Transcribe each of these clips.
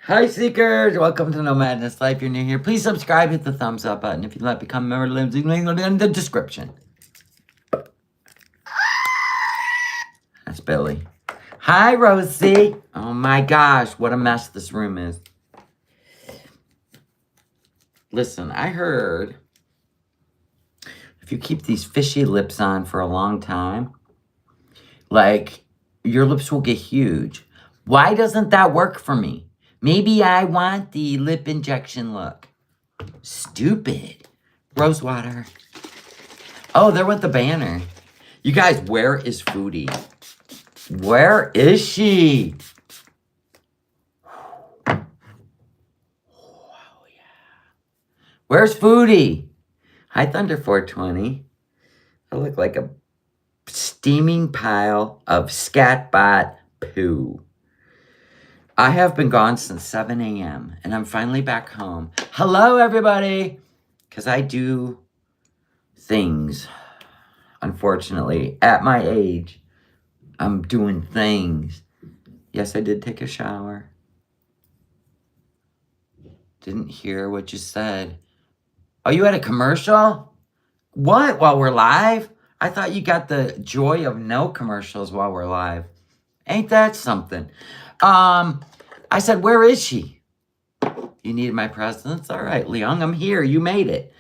Hi, Seekers! Welcome to NOmadness Life. You're new here. Please subscribe, hit the thumbs up button. If you'd like to become a member, link in the description. That's Billy. Hi, Rosie! Oh my gosh, what a mess this room is. Listen, I heard if you keep these fishy lips on for a long time, like, your lips will get huge. Why doesn't that work for me? Maybe I want the lip injection look. Stupid. Rosewater. Oh, there went the banner. You guys, where is Foodie? Where is she? Oh, yeah. Where's Foodie? Hi, Thunder 420. I look like a steaming pile of scatbot poo. I have been gone since 7 a.m. and I'm finally back home. Hello, everybody! Because I do things, unfortunately. At my age, I'm doing things. Yes, I did take a shower. Didn't hear what you said. Oh, you had a commercial? What? While we're live? I thought you got the joy of no commercials while we're live. Ain't that something? I said, where is she? You needed my presence? All right, Leung, I'm here. You made it.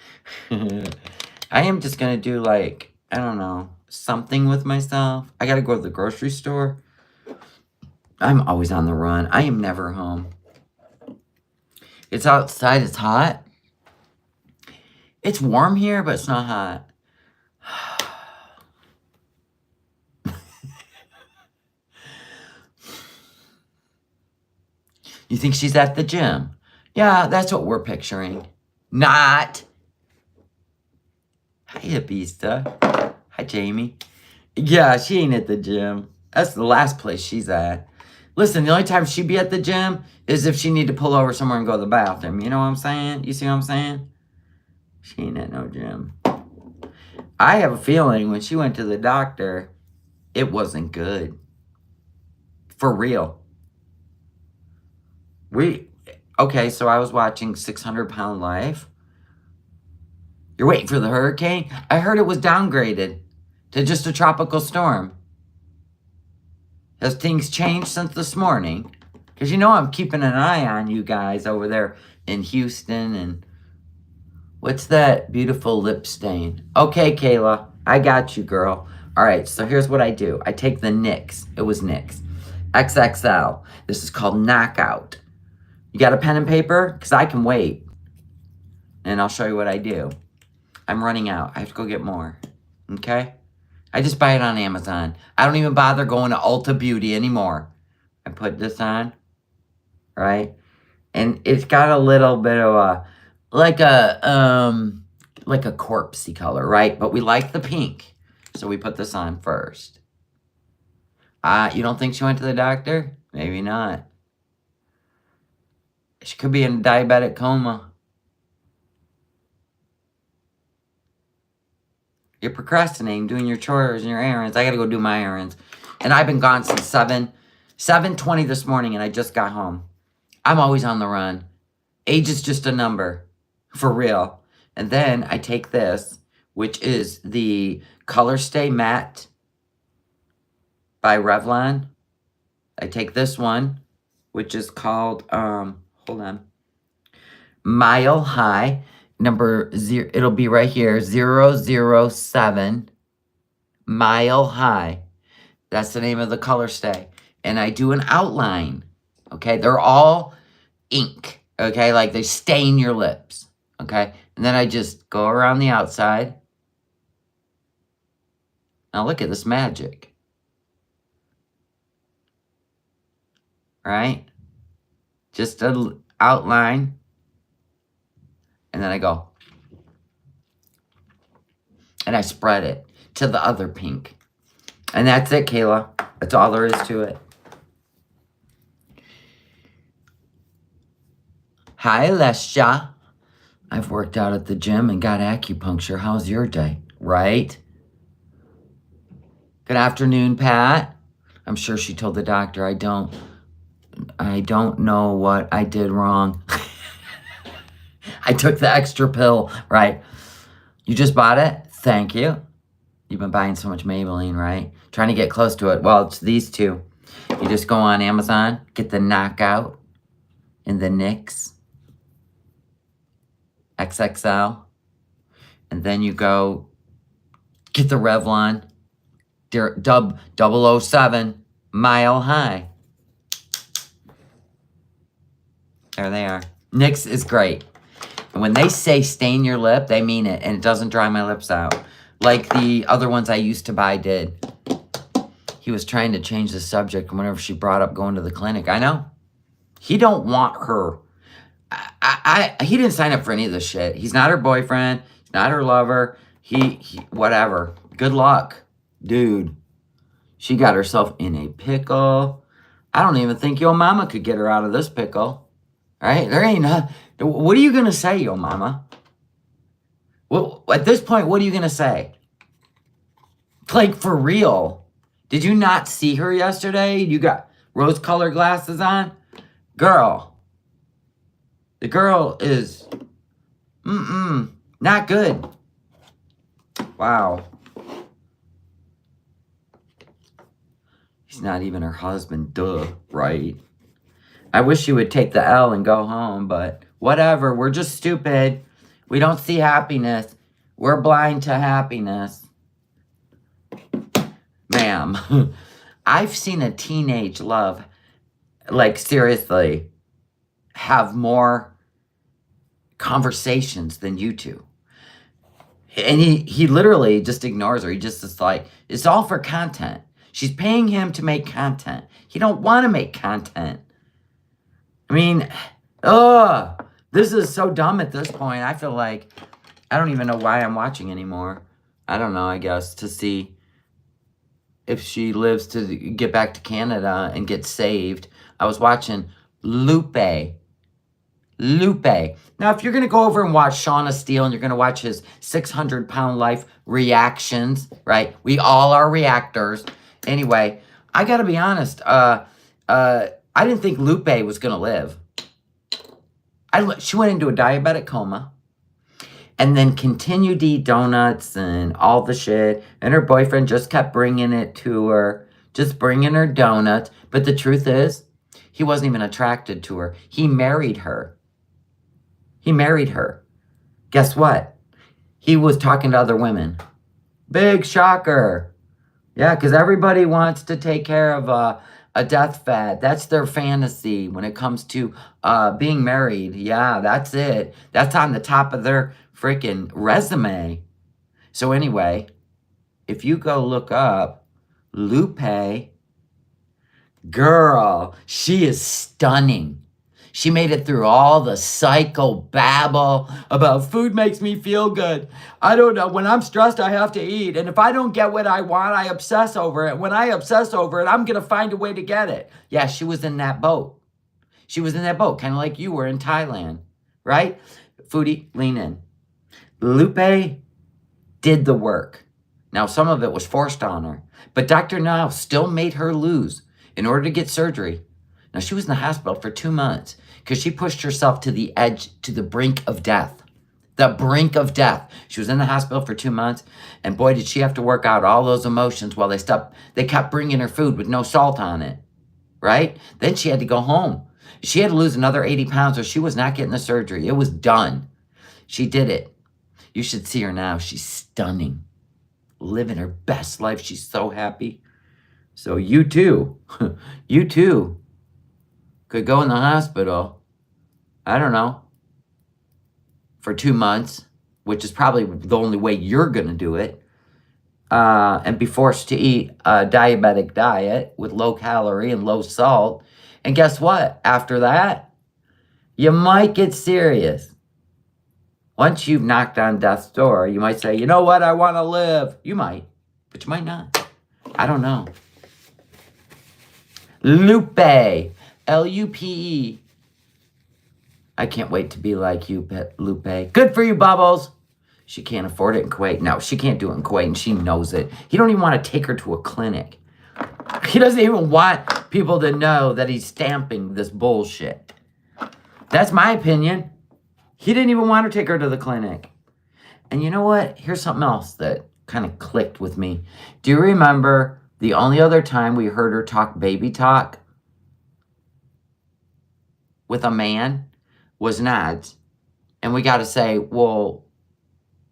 I am just going to do like, I don't know, something with myself. I got to go to the grocery store. I'm always on the run. I am never home. It's outside. It's hot. It's warm here, but it's not hot. You think she's at the gym? Yeah, that's what we're picturing. Not. Hi, Hipista. Hi, Jamie. Yeah, she ain't at the gym. That's the last place she's at. Listen, the only time she'd be at the gym is if she need to pull over somewhere and go to the bathroom. You know what I'm saying? You see what I'm saying? She ain't at no gym. I have a feeling when she went to the doctor, it wasn't good. For real. Okay, so I was watching 600 Pound Life. You're waiting for the hurricane? I heard it was downgraded to just a tropical storm. Has things changed since this morning? Because you know I'm keeping an eye on you guys over there in Houston. And what's that beautiful lip stain? Okay, Kayla, I got you, girl. All right, so here's what I do. I take the NYX. It was NYX. XXL. This is called Knockout. You got a pen and paper? Because I can wait. And I'll show you what I do. I'm running out. I have to go get more. Okay? I just buy it on Amazon. I don't even bother going to Ulta Beauty anymore. I put this on. Right? And it's got a little bit of a, like a corpsey color, right? But we like the pink. So we put this on first. You don't think she went to the doctor? Maybe not. She could be in a diabetic coma. You're procrastinating, doing your chores and your errands. I gotta go do my errands. And I've been gone since 7:20 this morning, and I just got home. I'm always on the run. Age is just a number. For real. And then I take this, which is the Color Stay Matte by Revlon. I take this one, which is called, hold on, Mile High, number 0, it'll be right here, 007, Mile High. That's the name of the Color Stay. And I do an outline, okay? They're all ink, okay? Like they stain your lips, okay? And then I just go around the outside. Now look at this magic. Right? Just an outline. And then I go. And I spread it to the other pink. And that's it, Kayla. That's all there is to it. Hi, Lesha. I've worked out at the gym and got acupuncture. How's your day? Right? Good afternoon, Pat. I'm sure she told the doctor I don't I don't know what I did wrong. I took the extra pill, right? You just bought it? Thank you. You've been buying so much Maybelline, right? Trying to get close to it. Well, it's these two. You just go on Amazon, get the Knockout in the NYX XXL, and then you go get the Revlon Dub 007 Mile High. There they are. NYX is great. And when they say stain your lip, they mean it, and it doesn't dry my lips out. Like the other ones I used to buy did. He was trying to change the subject whenever she brought up going to the clinic. I know. He don't want her. He didn't sign up for any of this shit. He's not her boyfriend. He's not her lover. He whatever. Good luck, dude. She got herself in a pickle. I don't even think Yo Mama could get her out of this pickle. Right? There ain't what are you going to say, Yo Mama? Well, at this point, what are you going to say? Like, for real. Did you not see her yesterday? You got rose-colored glasses on? Girl. The girl is, not good. Wow. He's not even her husband, duh, right? I wish she would take the L and go home, but whatever. We're just stupid. We don't see happiness. We're blind to happiness. Ma'am, I've seen a teenage love, like seriously, have more conversations than you two. And he literally just ignores her. He just is like, it's all for content. She's paying him to make content. He don't want to make content. I mean, this is so dumb at this point. I feel like I don't even know why I'm watching anymore. I don't know, I guess, to see if she lives to get back to Canada and get saved. I was watching Lupe. Now, if you're going to go over and watch Shauna Steele and you're going to watch his 600-pound life reactions, right? We all are reactors. Anyway, I got to be honest. I didn't think Lupe was going to live. She went into a diabetic coma and then continued to eat donuts and all the shit. And her boyfriend just kept bringing it to her, just bringing her donuts. But the truth is, he wasn't even attracted to her. He married her. Guess what? He was talking to other women. Big shocker. Yeah, because everybody wants to take care of a deathbed. That's their fantasy when it comes to being married. Yeah, that's it. That's on the top of their freaking resume. So anyway, if you go look up Lupe, girl, she is stunning. She made it through all the psychobabble about food makes me feel good. I don't know. When I'm stressed, I have to eat. And if I don't get what I want, I obsess over it. When I obsess over it, I'm going to find a way to get it. Yeah, she was in that boat. Kind of like you were in Thailand, right? Foodie, lean in. Lupe did the work. Now, some of it was forced on her. But Dr. Now still made her lose in order to get surgery. Now, she was in the hospital for 2 months because she pushed herself to the edge, to the brink of death. The brink of death. She was in the hospital for 2 months, and boy, did she have to work out all those emotions while they kept bringing her food with no salt on it, right? Then she had to go home. She had to lose another 80 pounds or she was not getting the surgery. It was done. She did it. You should see her now. She's stunning. Living her best life. She's so happy. So you too could go in the hospital, I don't know, for 2 months, which is probably the only way you're going to do it, and be forced to eat a diabetic diet with low calorie and low salt. And guess what? After that, you might get serious. Once you've knocked on death's door, you might say, you know what? I want to live. You might, but you might not. I don't know. Lupe. Lupe. I can't wait to be like you, Lupe. Good for you, Bubbles. She can't afford it in Kuwait. No, she can't do it in Kuwait, and she knows it. He don't even want to take her to a clinic. He doesn't even want people to know that he's stamping this bullshit. That's my opinion. He didn't even want to take her to the clinic. And you know what? Here's something else that kind of clicked with me. Do you remember the only other time we heard her talk baby talk with a man was Nads? And we got to say, well,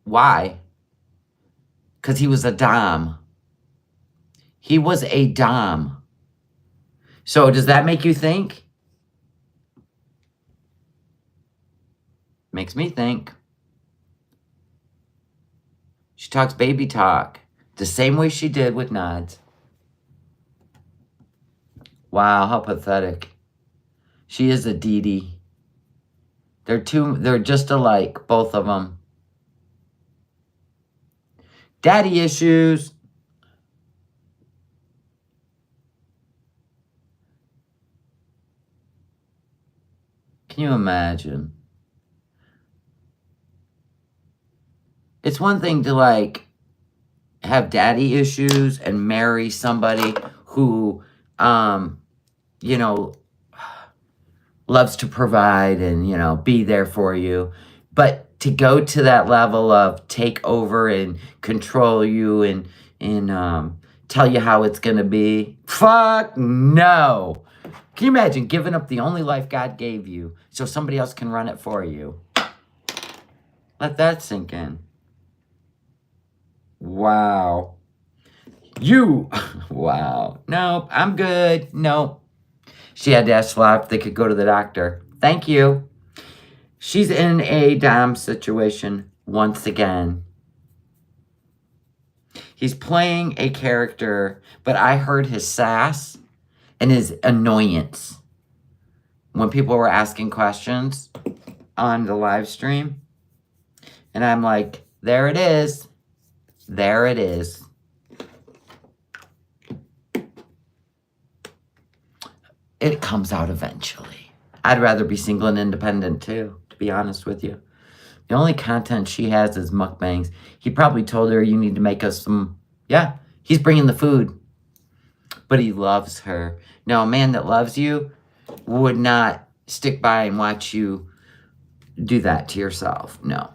why? Because he was a dom. He was a dom. So does that make you think? Makes me think. She talks baby talk the same way she did with Nads. Wow, how pathetic. She is a Dee Dee. They're just alike, both of them. Daddy issues. Can you imagine? It's one thing to like have daddy issues and marry somebody who, you know, loves to provide and, you know, be there for you. But to go to that level of take over and control you and tell you how it's going to be, fuck no. Can you imagine giving up the only life God gave you so somebody else can run it for you? Let that sink in. Wow. Wow. Nope, I'm good. Nope. She had to ask Sla if they could go to the doctor. Thank you. She's in a dom situation once again. He's playing a character, but I heard his sass and his annoyance when people were asking questions on the live stream. And I'm like, there it is. There it is. It comes out eventually. I'd rather be single and independent too, to be honest with you. The only content she has is mukbangs. He probably told her, you need to make us some... Yeah, he's bringing the food. But he loves her. Now, a man that loves you would not stick by and watch you do that to yourself. No.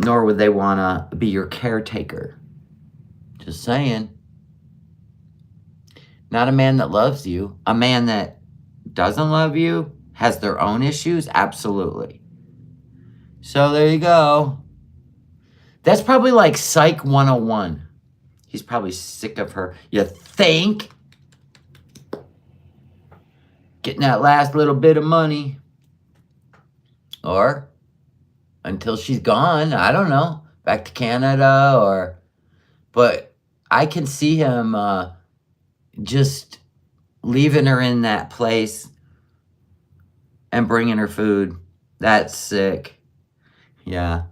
Nor would they want to be your caretaker. Just saying. Not a man that loves you. A man that doesn't love you, has their own issues, absolutely. So there you go. That's probably like Psych 101. He's probably sick of her. You think? Getting that last little bit of money. Or until she's gone, I don't know. Back to Canada or... But I can see him just leaving her in that place and bringing her food. That's sick. Yeah.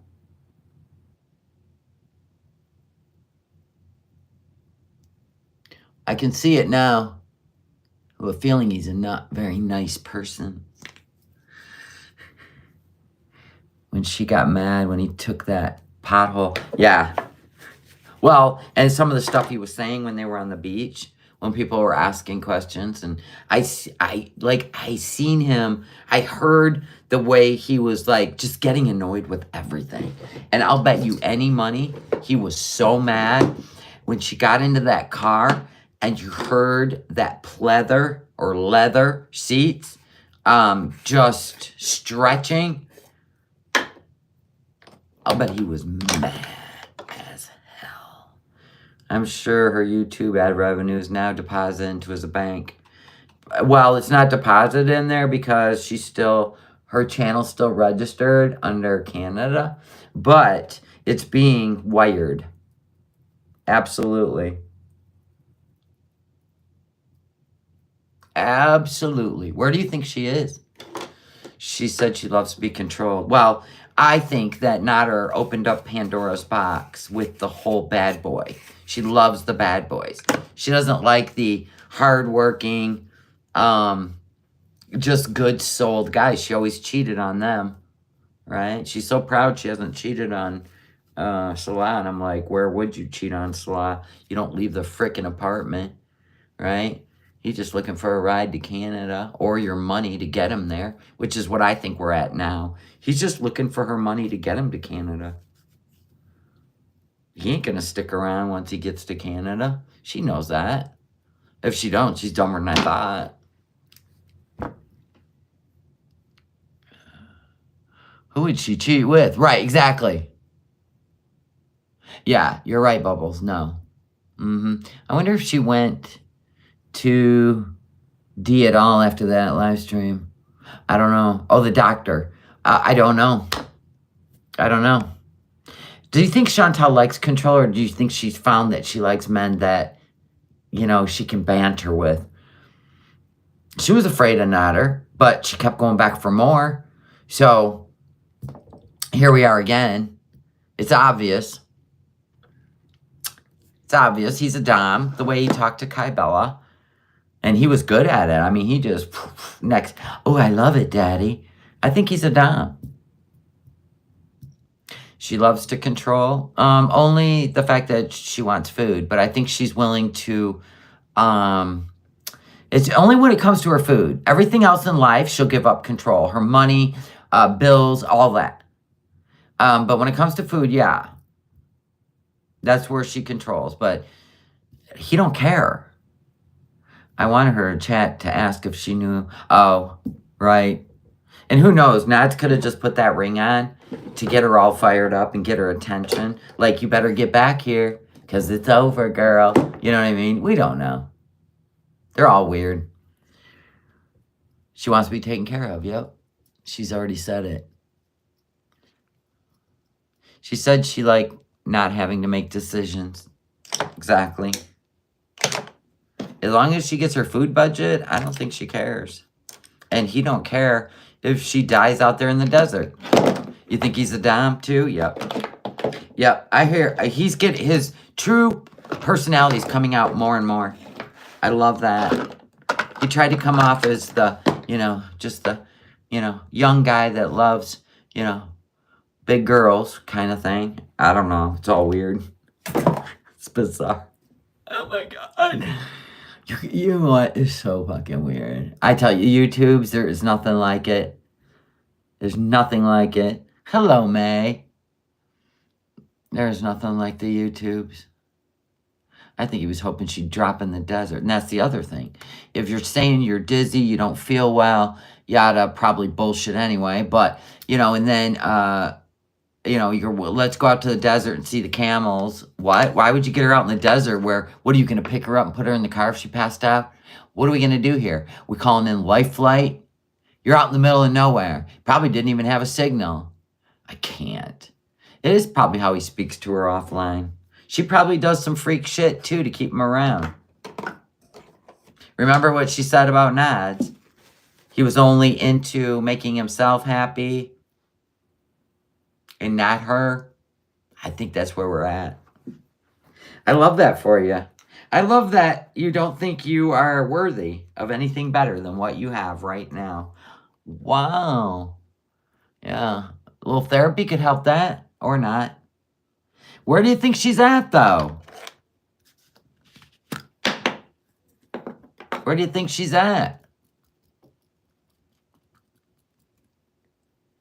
I can see it now. I have a feeling he's a not very nice person. When she got mad when he took that pothole. Yeah. Well, and some of the stuff he was saying when they were on the beach, when people were asking questions, and I seen him, I heard the way he was like just getting annoyed with everything. And I'll bet you any money, he was so mad when she got into that car and you heard that pleather or leather seats just stretching. I'll bet he was mad as hell. I'm sure her YouTube ad revenue is now deposited into his bank. Well, it's not deposited in there because she's still, her channel's still registered under Canada, but it's being wired. Absolutely. Absolutely. Where do you think she is? She said she loves to be controlled. Well, I think that Nader opened up Pandora's box with the whole bad boy. She loves the bad boys. She doesn't like the hardworking, just good-souled guys. She always cheated on them, right? She's so proud she hasn't cheated on Salah. And I'm like, where would you cheat on Salah? You don't leave the frickin' apartment, right? He's just looking for a ride to Canada or your money to get him there, which is what I think we're at now. He's just looking for her money to get him to Canada. He ain't gonna stick around once he gets to Canada. She knows that. If she don't, she's dumber than I thought. Who would she cheat with? Right, exactly. Yeah, you're right, Bubbles. No. I wonder if she went to D at all after that live stream. I don't know. Oh, the doctor. I don't know. I don't know. Do you think Chantal likes control, or do you think she's found that she likes men that, she can banter with? She was afraid of Nader, but she kept going back for more. So here we are again. It's obvious. It's obvious. He's a dom. The way he talked to Kai Bella. And he was good at it. I mean, he just, next. Oh, I love it, Daddy. I think he's a dom. She loves to control. Only the fact that she wants food. But I think she's willing to, it's only when it comes to her food. Everything else in life, she'll give up control. Her money, bills, all that. But when it comes to food, yeah. That's where she controls. But he don't care. I wanted her to chat to ask if she knew. Oh, right. And who knows? Nads could have just put that ring on to get her all fired up and get her attention. Like, you better get back here because it's over, girl. You know what I mean? We don't know. They're all weird. She wants to be taken care of. Yep. She's already said it. She said she liked not having to make decisions. Exactly. As long as she gets her food budget, I don't think she cares. And he don't care if she dies out there in the desert. You think he's a dom too? Yep. Yep. I hear he's getting his true personality is coming out more and more. I love that. He tried to come off as the, just the, young guy that loves, big girls kind of thing. I don't know. It's all weird. It's bizarre. Oh my God. You know what? It's so fucking weird. I tell you, YouTubes, there is nothing like it. There's nothing like it. Hello, May. There's nothing like the YouTubes. I think he was hoping she'd drop in the desert. And that's the other thing. If you're saying you're dizzy, you don't feel well, yada, probably bullshit anyway. But, and then, you're, let's go out to the desert and see the camels. What? Why would you get her out in the desert what are you going to pick her up and put her in the car if she passed out? What are we going to do here? We calling in Life Flight? You're out in the middle of nowhere. Probably didn't even have a signal. I can't. It is probably how he speaks to her offline. She probably does some freak shit, too, to keep him around. Remember what she said about Nads? He was only into making himself happy and not her. I think that's where we're at. I love that for you. I love that you don't think you are worthy of anything better than what you have right now. Wow. Yeah. A little therapy could help that, or not. Where do you think she's at, though? Where do you think she's at?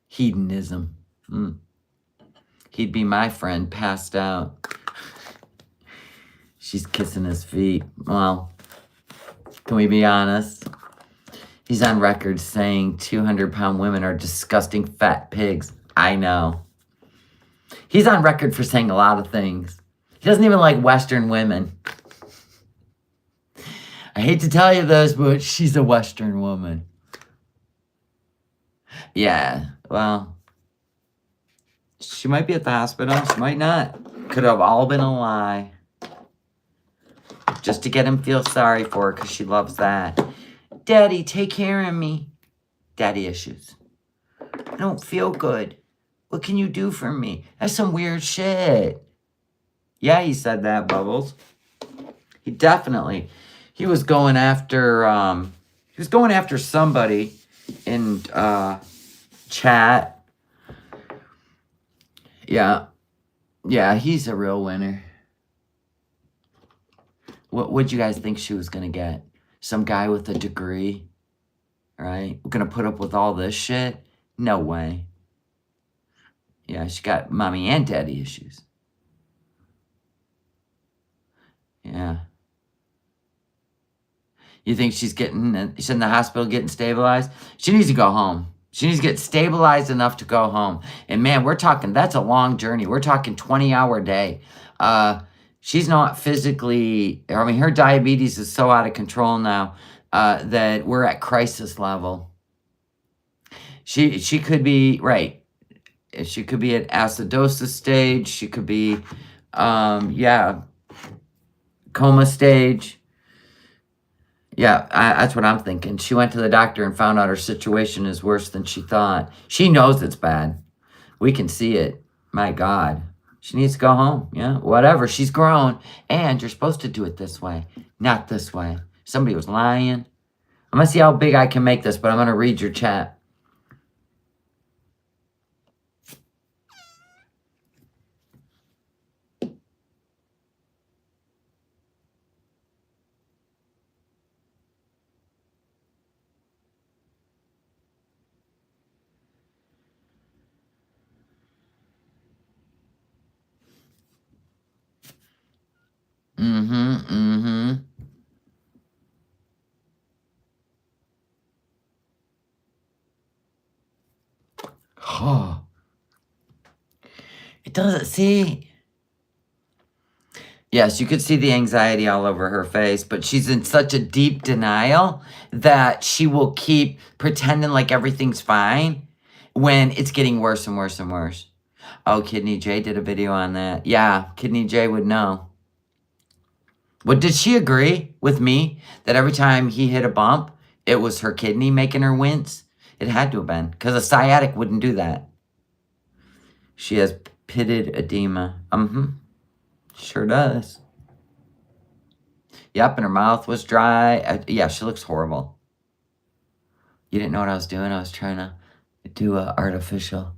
Hedonism. He'd be my friend, passed out. She's kissing his feet. Well, can we be honest? He's on record saying 200-pound women are disgusting fat pigs. I know. He's on record for saying a lot of things. He doesn't even like Western women. I hate to tell you this, but she's a Western woman. Yeah, well, she might be at the hospital. She might not. Could have all been a lie. Just to get him feel sorry for her because she loves that. Daddy, take care of me. Daddy issues. I don't feel good. What can you do for me? That's some weird shit. Yeah, he said that, Bubbles. He definitely. He was going after somebody in chat. Yeah. Yeah, he's a real winner. What would you guys think she was gonna get? some guy with a degree, right? We're going to put up with all this shit? No way. Yeah, she got mommy and daddy issues. Yeah. You think she's in the hospital getting stabilized? She needs to go home. She needs to get stabilized enough to go home. And man, we're talking, that's a long journey. We're talking 20-hour day. She's not physically, I mean, her diabetes is so out of control now that we're at crisis level. She could be, right. She could be at acidosis stage. She could be, coma stage. Yeah, that's what I'm thinking. She went to the doctor and found out her situation is worse than she thought. She knows it's bad. We can see it. My God. She needs to go home. Yeah, whatever. She's grown. And you're supposed to do it this way, not this way. Somebody was lying. I'm going to see how big I can make this, but I'm going to read your chat. Oh. It doesn't, see. Yes, you could see the anxiety all over her face, but she's in such a deep denial that she will keep pretending like everything's fine when it's getting worse and worse and worse. Oh, Kidney J did a video on that. Yeah, Kidney J would know. What, did she agree with me that every time he hit a bump, it was her kidney making her wince? It had to have been, because a sciatic wouldn't do that. She has pitted edema. Sure does. Yep, and her mouth was dry. Yeah, she looks horrible. You didn't know what I was doing? I was trying to do artificial.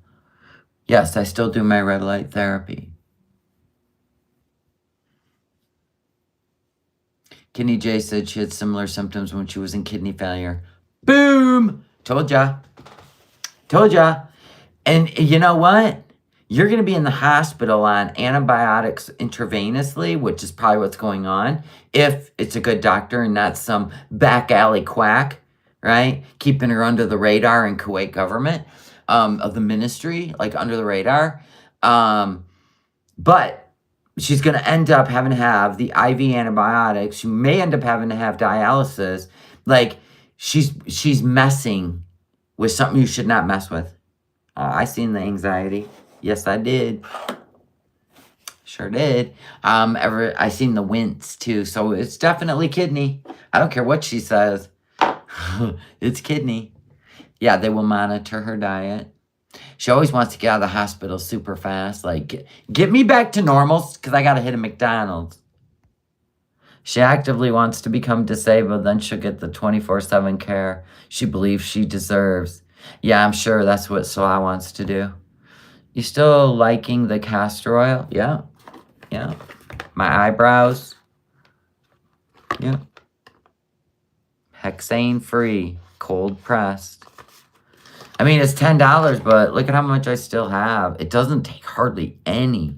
Yes, I still do my red light therapy. Kidney J said she had similar symptoms when she was in kidney failure. Boom! Told ya. Told ya. And you know what? You're going to be in the hospital on antibiotics intravenously, which is probably what's going on, if it's a good doctor and not some back alley quack, right? Keeping her under the radar in Kuwait government, of the ministry, like under the radar. But she's going to end up having to have the IV antibiotics. She may end up having to have dialysis. Like, she's messing with something you should not mess with. I seen the anxiety. Yes, I did. Sure did. I seen the wince too, so it's definitely kidney. I don't care what she says. It's kidney. Yeah, they will monitor her diet. She always wants to get out of the hospital super fast. Like, get me back to normal because I got to hit a McDonald's. She actively wants to become disabled, then she'll get the 24/7 care she believes she deserves. Yeah, I'm sure that's what Salah wants to do. You still liking the castor oil? Yeah. Yeah. My eyebrows? Yeah. Hexane free. Cold pressed. I mean, it's $10, but look at how much I still have. It doesn't take hardly any.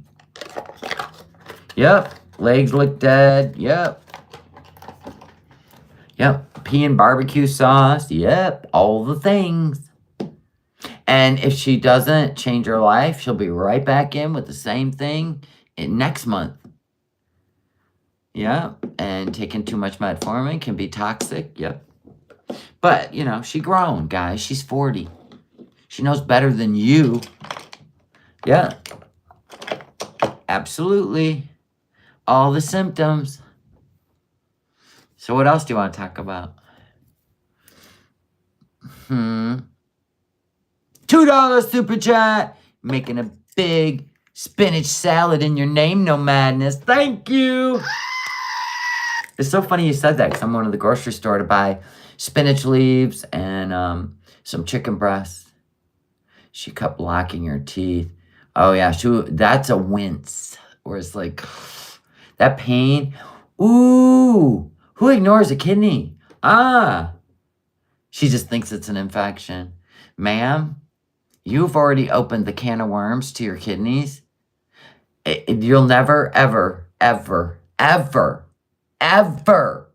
Yep. Legs look dead. Yep. Yep. Pea and barbecue sauce. Yep. All the things. And if she doesn't change her life, she'll be right back in with the same thing next month. Yeah. And taking too much metformin can be toxic. Yep. But, you know, she grown, guys. She's 40. She knows better than you. Yeah. Absolutely. All the symptoms. So what else do you want to talk about? $2 super chat. Making a big spinach salad in your name, No Madness. Thank you. It's so funny you said that because I'm going to the grocery store to buy spinach leaves and some chicken breasts. She kept blocking her teeth. Oh, yeah. That's a wince. Where it's like, that pain. Ooh. Who ignores a kidney? Ah, she just thinks it's an infection. Ma'am, you've already opened the can of worms to your kidneys. You'll never, ever, ever, ever, ever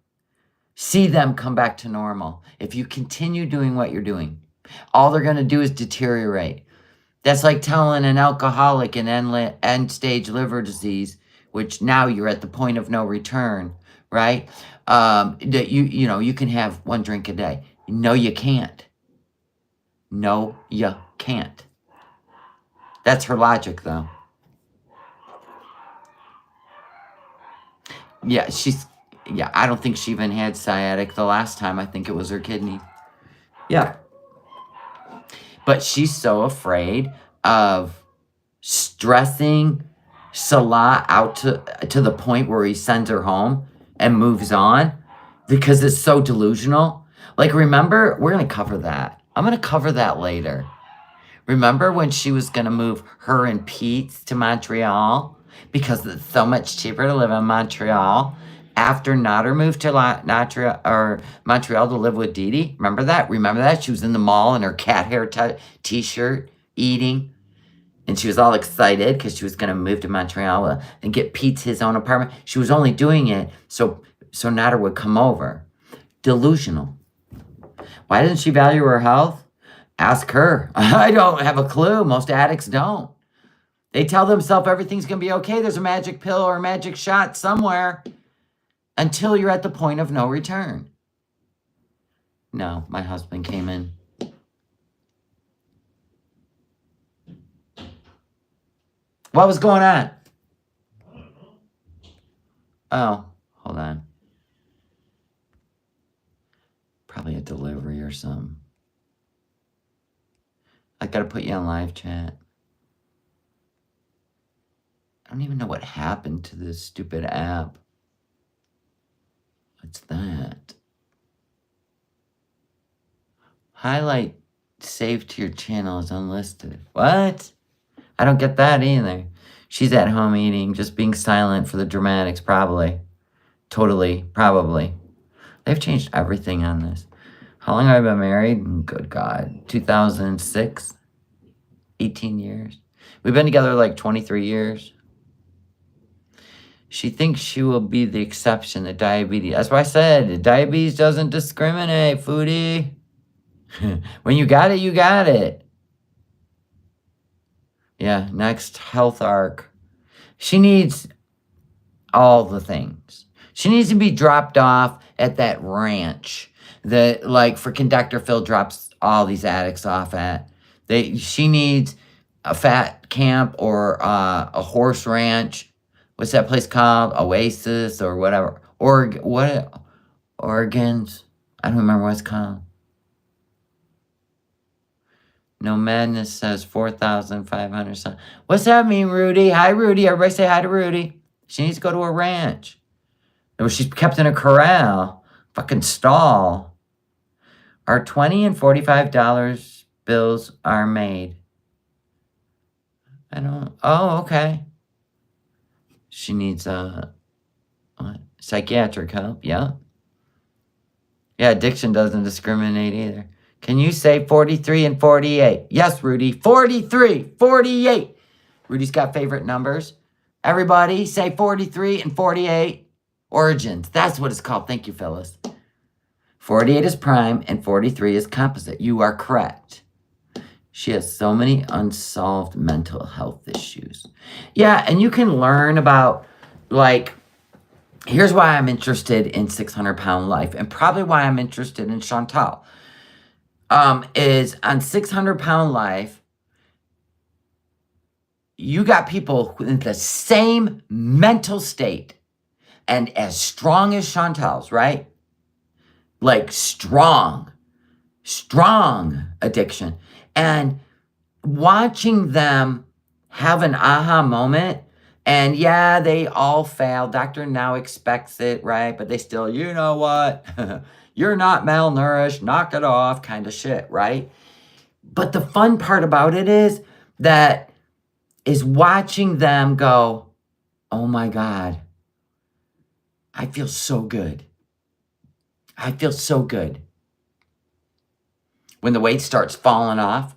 see them come back to normal if you continue doing what you're doing. All they're going to do is deteriorate. That's like telling an alcoholic in end-stage liver disease, which now you're at the point of no return, right? That you can have one drink a day. No, you can't. No, you can't. That's her logic, though. Yeah, I don't think she even had sciatic the last time. I think it was her kidney. Yeah. But she's so afraid of stressing Salah out to the point where he sends her home and moves on because it's so delusional. Like, remember, we're going to cover that. I'm going to cover that later. Remember when she was going to move her and Pete to Montreal because it's so much cheaper to live in Montreal after Nader moved to Montreal to live with Dee Dee? Remember that? Remember that? She was in the mall in her cat hair t-shirt eating. And she was all excited because she was going to move to Montreal and get Pete his own apartment. She was only doing it so Nader would come over. Delusional. Why doesn't she value her health? Ask her. I don't have a clue. Most addicts don't. They tell themselves everything's going to be okay. There's a magic pill or a magic shot somewhere until you're at the point of no return. No, my husband came in. What was going on? Oh, hold on. Probably a delivery or something. I gotta put you on live chat. I don't even know what happened to this stupid app. What's that? Highlight saved to your channel is unlisted. What? I don't get that either. She's at home eating, just being silent for the dramatics, probably. Totally, probably. They've changed everything on this. How long have I been married? Good God. 2006? 18 years. We've been together like 23 years. She thinks she will be the exception to diabetes. That's why I said diabetes doesn't discriminate, Foodie. When you got it, you got it. Yeah, next health arc. She needs all the things. She needs to be dropped off at that ranch that, like, freaking Dr. Phil drops all these addicts off at. She needs a fat camp or a horse ranch. What's that place called? Oasis or whatever. Oregon's? I don't remember what it's called. NOmadness says 4,500. What's that mean, Rudy? Hi, Rudy. Everybody say hi to Rudy. She needs to go to a ranch. Or she's kept in a corral. Fucking stall. Our $20 and $45 bills are made. I don't... Oh, okay. She needs psychiatric help. Yeah. Yeah, addiction doesn't discriminate either. Can you say 43 and 48? Yes, Rudy. 43, 48. Rudy's got favorite numbers. Everybody say 43 and 48. Origins. That's what it's called. Thank you, Phyllis. 48 is prime and 43 is composite. You are correct. She has so many unsolved mental health issues. Yeah, and you can learn about, like, here's why I'm interested in 600-Pound Life, and probably why I'm interested in Chantal. Is on 600-Pound Life, you got people in the same mental state and as strong as Chantal's, right? Like strong addiction. And watching them have an aha moment, and yeah, they all fail. Doctor now expects it, right? But they still, you know what? You're not malnourished, knock it off, kind of shit, right? But the fun part about it is watching them go, oh my God, I feel so good. I feel so good. When the weight starts falling off,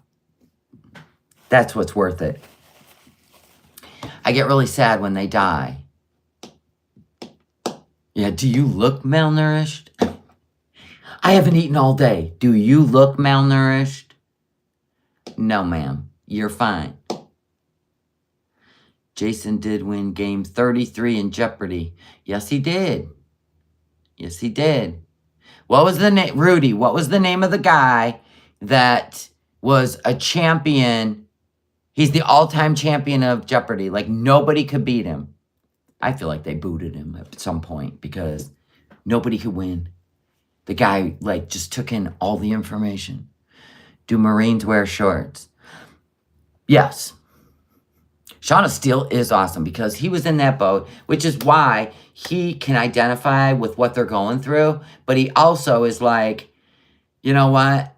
that's what's worth it. I get really sad when they die. Yeah, do you look malnourished? I haven't eaten all day. Do you look malnourished? No, ma'am. You're fine. Jason did win game 33 in Jeopardy. Yes, he did. Yes, he did. What was the name? Rudy, what was the name of the guy that was a champion? He's the all-time champion of Jeopardy. Like, nobody could beat him. I feel like they booted him at some point because nobody could win. The guy, like, just took in all the information. Do Marines wear shorts? Yes. Shaun of Steel is awesome because he was in that boat, which is why he can identify with what they're going through. But he also is like, you know what?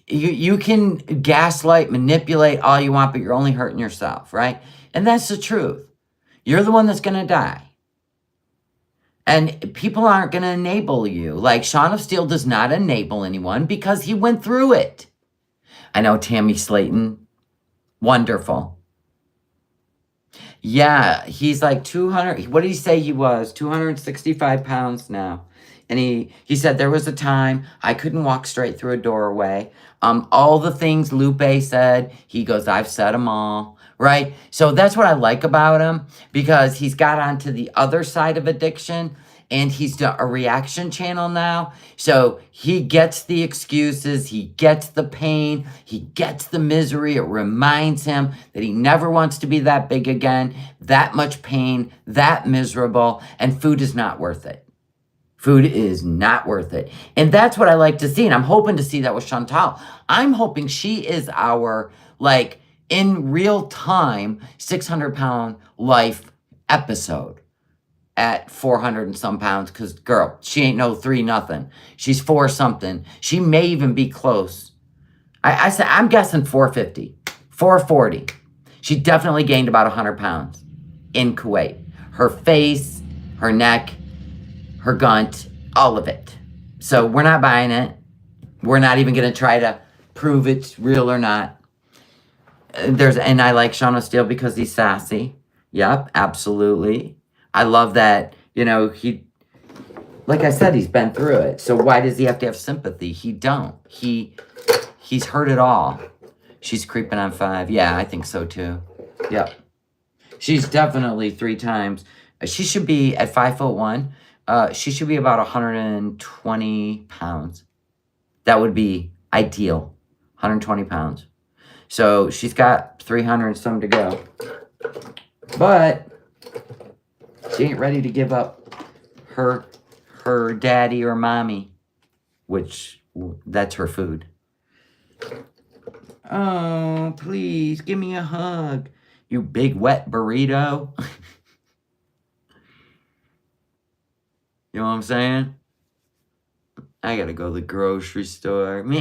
You can gaslight, manipulate all you want, but you're only hurting yourself, right? And that's the truth. You're the one that's going to die. And people aren't going to enable you. Like, Shaun of Steel does not enable anyone because he went through it. I know Tammy Slayton. Wonderful. Yeah, he's like 200. What did he say he was? 265 pounds now. And he said there was a time I couldn't walk straight through a doorway. All the things Lupe said, he goes, I've said them all. Right? So that's what I like about him because he's got onto the other side of addiction and he's a reaction channel now. So he gets the excuses, he gets the pain, he gets the misery. It reminds him that he never wants to be that big again, that much pain, that miserable, and food is not worth it. Food is not worth it. And that's what I like to see. And I'm hoping to see that with Chantal. I'm hoping she is our, like, in real time, 600-pound life episode at 400 and some pounds. Because, girl, she ain't no 3 nothing. She's 4 something. She may even be close. I said, I'm guessing 450, 440. She definitely gained about 100 pounds in Kuwait. Her face, her neck, her gunt, all of it. So we're not buying it. We're not even going to try to prove it's real or not. And I like Shaun of Steel because he's sassy. Yep, absolutely. I love that, he, like I said, he's been through it. So why does he have to have sympathy? He don't. He's heard it all. She's creeping on 5. Yeah, I think so too. Yep. She's definitely 3 times. She should be at 5'1". She should be about 120 pounds. That would be ideal. 120 pounds. So she's got 300 and some to go. But she ain't ready to give up her daddy or mommy, which that's her food. Oh, please give me a hug, you big wet burrito. You know what I'm saying? I gotta go to the grocery store. I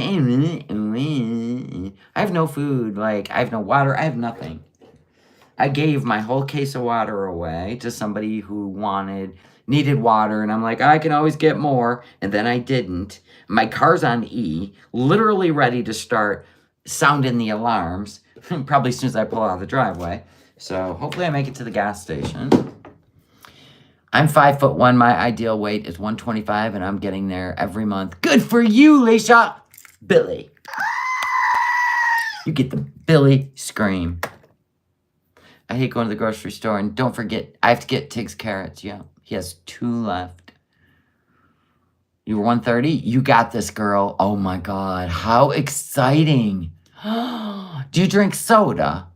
have no food. Like, I have no water. I have nothing. I gave my whole case of water away to somebody who needed water. And I'm like, I can always get more. And then I didn't. My car's on E, literally ready to start sounding the alarms. Probably as soon as I pull out of the driveway. So hopefully I make it to the gas station. I'm 5'1". My ideal weight is 125, and I'm getting there every month. Good for you, Leisha. Billy. You get the Billy scream. I hate going to the grocery store, and don't forget, I have to get Tig's carrots. Yeah, he has 2 left. You were 130? You got this, girl. Oh my God, how exciting. Do you drink soda?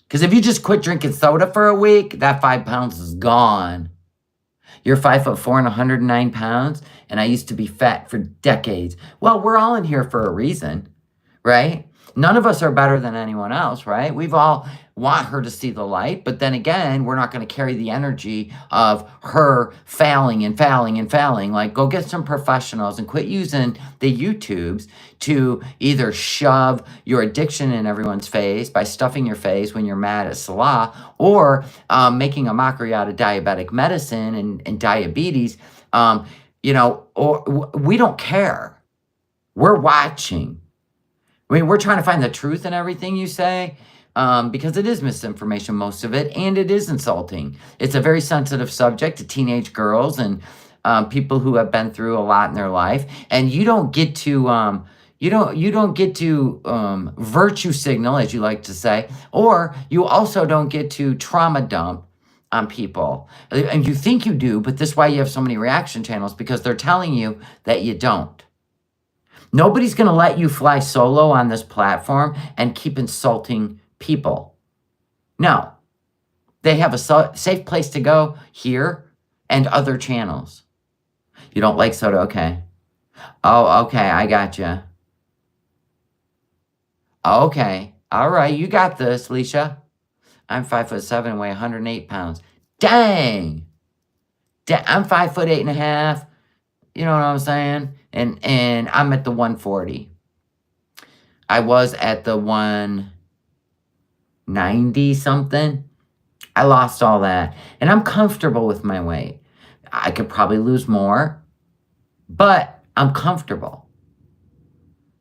Because if you just quit drinking soda for a week, that 5 pounds is gone. You're 5'4" and 109 pounds, and I used to be fat for decades. Well, we're all in here for a reason, right? None of us are better than anyone else, right? We've all want her to see the light, but then again, we're not going to carry the energy of her failing and failing and failing. Like, go get some professionals and quit using the YouTubes to either shove your addiction in everyone's face by stuffing your face when you're mad at Salah, or making a mockery out of diabetic medicine and diabetes. or we don't care. We're watching. I mean, we're trying to find the truth in everything you say, because it is misinformation, most of it, and it is insulting. It's a very sensitive subject to teenage girls and people who have been through a lot in their life, and you don't get to virtue signal, as you like to say, or you also don't get to trauma dump on people. And you think you do, but this is why you have so many reaction channels, because they're telling you that you don't. Nobody's going to let you fly solo on this platform and keep insulting people. No. They have a safe place to go here and other channels. You don't like soda? Okay. Oh, okay. I got you. Okay. All right. You got this, Leisha. I'm 5'7" and weigh 108 pounds. Dang. I'm 5'8.5". You know what I'm saying? And I'm at the 140. I was at the 190 something. I lost all that. And I'm comfortable with my weight. I could probably lose more, but I'm comfortable.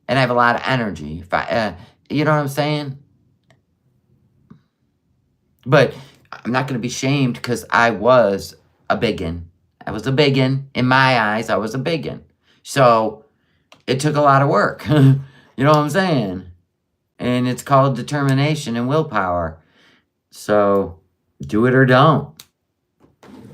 And I have a lot of energy. You know what I'm saying? But I'm not going to be shamed because I was a biggin. I was a biggin. In my eyes, I was a biggin. So it took a lot of work. You know what I'm saying? And it's called determination and willpower. So do it or don't.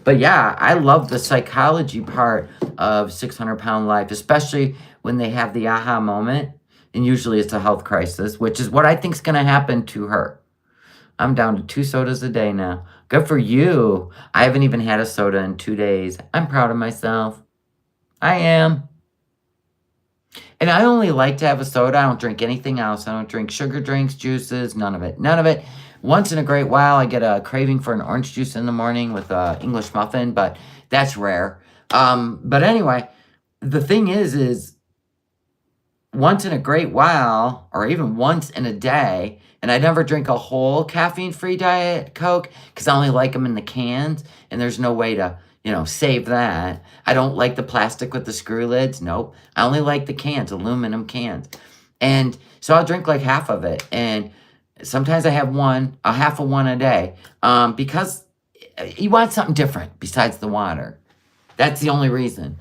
But yeah, I love the psychology part of 600-Pound Life, especially when they have the aha moment. And usually it's a health crisis, which is what I think is going to happen to her. I'm down to 2 sodas a day now. Good for you. I haven't even had a soda in 2 days. I'm proud of myself. I am. And I only like to have a soda. I don't drink anything else. I don't drink sugar drinks, juices, none of it. None of it. Once in a great while, I get a craving for an orange juice in the morning with an English muffin, but that's rare. But anyway, the thing is once in a great while, or even once in a day, and I never drink a whole caffeine-free Diet Coke because I only like them in the cans, and there's no way to, save that. I don't like the plastic with the screw lids. Nope. I only like the cans, aluminum cans. And so I'll drink like half of it. And sometimes I have a half of one a day, because you want something different besides the water. That's the only reason.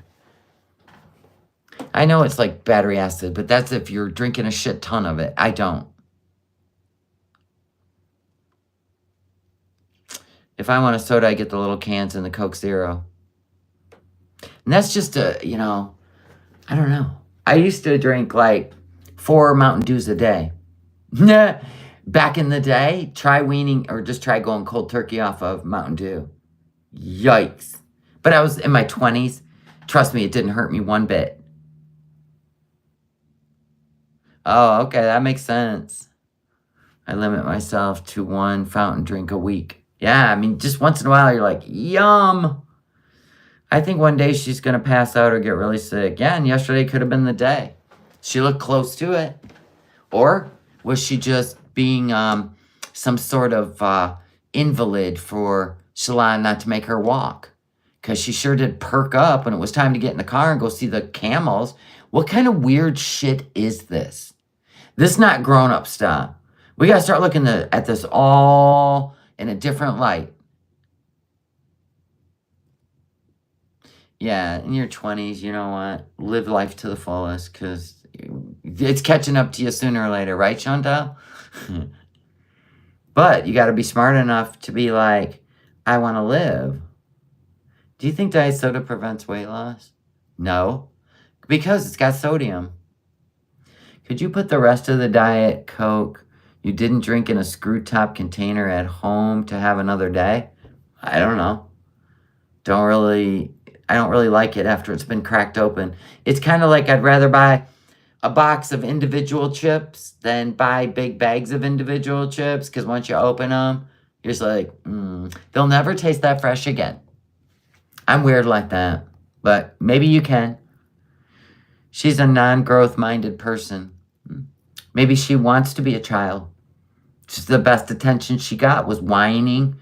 I know it's like battery acid, but that's if you're drinking a shit ton of it. I don't. If I want a soda, I get the little cans and the Coke Zero. And that's just I don't know. I used to drink like 4 Mountain Dews a day. Back in the day, try weaning or just try going cold turkey off of Mountain Dew. Yikes. But I was in my 20s. Trust me, it didn't hurt me one bit. Oh, okay, that makes sense. I limit myself to 1 fountain drink a week. Yeah, I mean, just once in a while, you're like, yum. I think one day she's going to pass out or get really sick. Yeah, and yesterday could have been the day. She looked close to it. Or was she just being some sort of invalid for Shalon not to make her walk? Because she sure did perk up when it was time to get in the car and go see the camels. What kind of weird shit is this? This is not grown-up stuff. We got to start looking at this all in a different light. Yeah, in your 20s, you know what? Live life to the fullest, because it's catching up to you sooner or later, right, Chantal? But you got to be smart enough to be like, I want to live. Do you think diet soda prevents weight loss? No, because it's got sodium. Could you put the rest of the Diet Coke you didn't drink in a screw-top container at home to have another day? I don't know. I don't really like it after it's been cracked open. It's kind of like I'd rather buy a box of individual chips than buy big bags of individual chips, because once you open them, you're just like, they'll never taste that fresh again. I'm weird like that, but maybe you can. She's a non-growth-minded person. Maybe she wants to be a child. Just the best attention she got was whining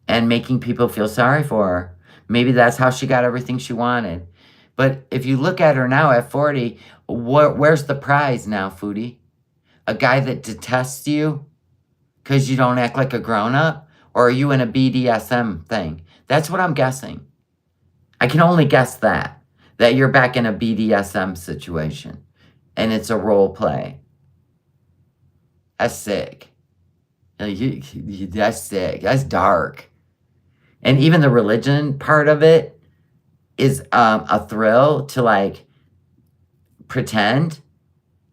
and making people feel sorry for her. Maybe that's how she got everything she wanted. But if you look at her now at 40, where's the prize now, Foodie? A guy that detests you because you don't act like a grown-up? Or are you in a BDSM thing? That's what I'm guessing. I can only guess that you're back in a BDSM situation. And it's a role play. That's sick. That's sick. That's dark. And even the religion part of it is a thrill to like pretend.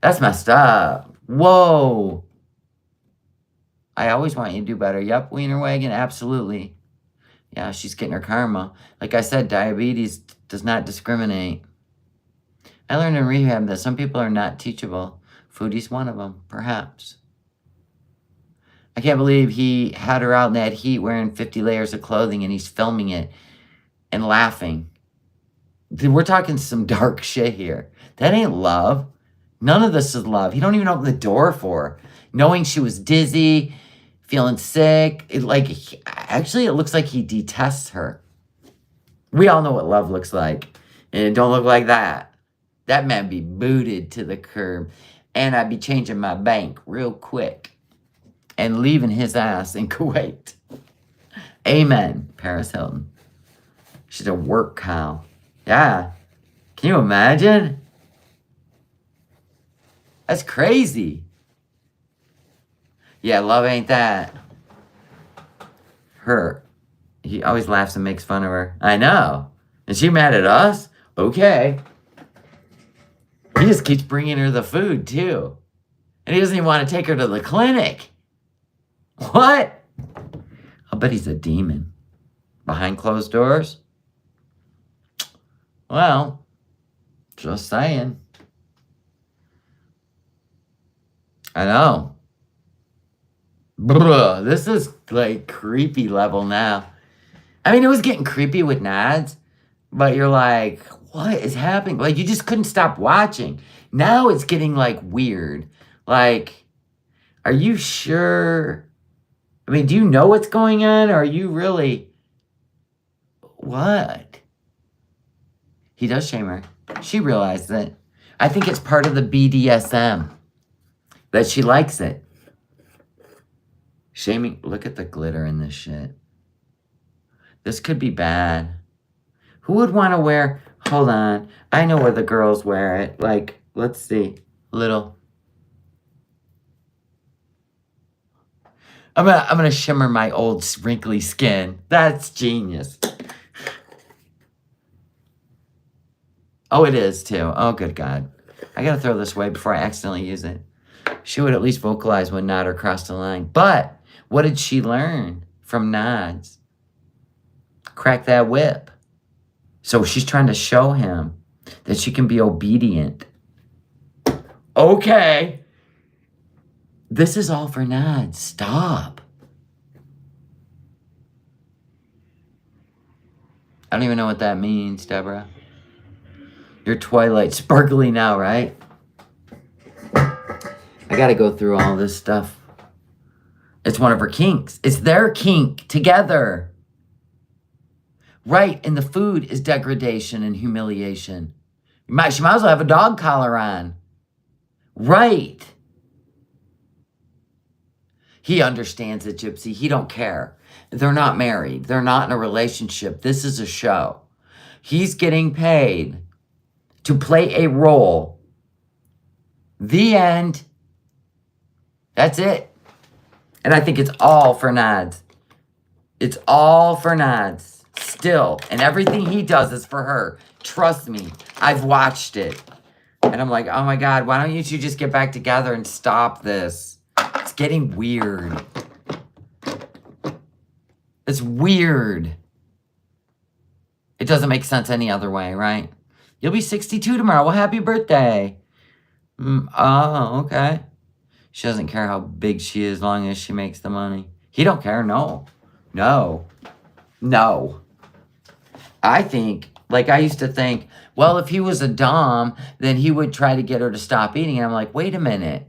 That's messed up. Whoa. I always want you to do better. Yep, Wienerwagon, absolutely. Yeah, she's getting her karma. Like I said, diabetes does not discriminate. I learned in rehab that some people are not teachable. Foodie's one of them, perhaps. I can't believe he had her out in that heat wearing 50 layers of clothing and he's filming it and laughing. Dude, we're talking some dark shit here. That ain't love. None of this is love. He don't even open the door for her. Knowing she was dizzy, feeling sick. Actually, it looks like he detests her. We all know what love looks like. And it don't look like that. That man be booted to the curb. And I'd be changing my bank real quick. And leaving his ass in Kuwait. Amen, Paris Hilton. She's a work cow. Yeah. Can you imagine? That's crazy. Yeah, love ain't that. Her. He always laughs and makes fun of her. I know. Is she mad at us? Okay. He just keeps bringing her the food, too. And he doesn't even want to take her to the clinic. What? I'll bet he's a demon. Behind closed doors? Well, just saying. I know. Bruh, this is like creepy level now. I mean, it was getting creepy with Nads, but you're like, what is happening? Like, you just couldn't stop watching. Now it's getting like weird. Like, are you sure? I mean, do you know what's going on? Or are you really... What? He does shame her. She realized it. I think it's part of the BDSM. That she likes it. Shaming... Look at the glitter in this shit. This could be bad. Who would want to wear... Hold on. I know where the girls wear it. Like, let's see. Little... I'm gonna shimmer my old wrinkly skin. That's genius. Oh, it is too. Oh, good God. I gotta throw this away before I accidentally use it. She would at least vocalize when Nod or crossed the line. But what did she learn from Nods? Crack that whip. So she's trying to show him that she can be obedient. Okay. This is all for Nod. Stop. I don't even know what that means, Deborah. Your Twilight sparkly now, right? I gotta go through all this stuff. It's one of her kinks. It's their kink together. Right, and the food is degradation and humiliation. She might as well have a dog collar on. Right. He understands it, Gypsy. He don't care. They're not married. They're not in a relationship. This is a show. He's getting paid to play a role. The end. That's it. And I think it's all for Nods. It's all for Nods. Still. And everything he does is for her. Trust me. I've watched it. And I'm like, oh my God, why don't you two just get back together and stop this? It's getting weird. It's weird. It doesn't make sense any other way, right? You'll be 62 tomorrow. Well, happy birthday. Oh, okay. She doesn't care how big she is as long as she makes the money. He don't care. No. No. No. I think, like I used to think, well, if he was a dom, then he would try to get her to stop eating. And I'm like, wait a minute.